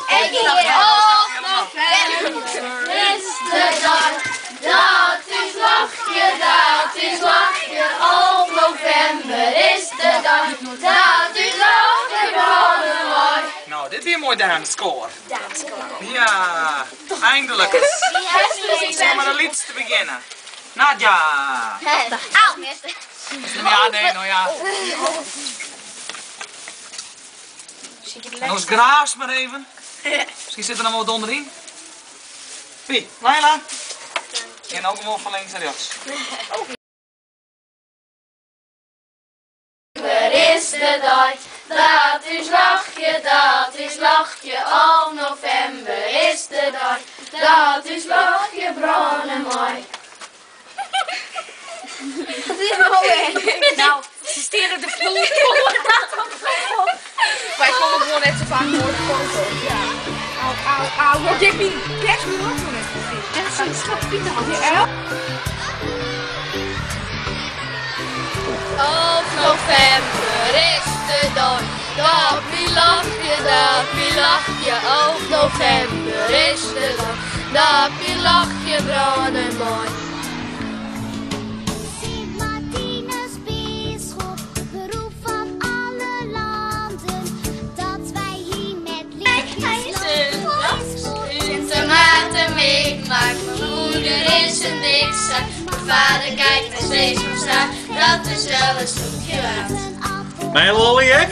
En hier op november is de dag. Dat is lachje, dat is lachje. Op november is de dag. Dat is lachje, mooi. Nou, dit weer een mooi damescore. Ja, eindelijk. Zullen we met een lied te beginnen? Nadja. Auw, mister. Ja, nee, nou ja. En ons graafs maar even. Misschien zit er nog wat onderin. Wie? Laila? En ook gewoon van links naar rechts. Er is de dag, dat is lachje, dat is lachje. Op november is de dag, dat is lachje, bronnen mooi. Dat is mooi. Nou, ze steren de vloer. Wij komen gewoon net zo vaak voor de foto. Ja. Auw. Wat heb je? Kijk me wat voor net. En dat is een schat Pieter had je. Op november is de dag, dat wie lach je. Op november is de dag, dat wie lach je, bronnen mooi. Sint Martinus bisschop, beroep van alle landen, dat wij hier met liefdes Sint Maarten meemaakt, mijn moeder is een dikzaak. Mijn vader kijkt naar steeds van staan, dat is wel een stukje waard. Nee, lolly, ik?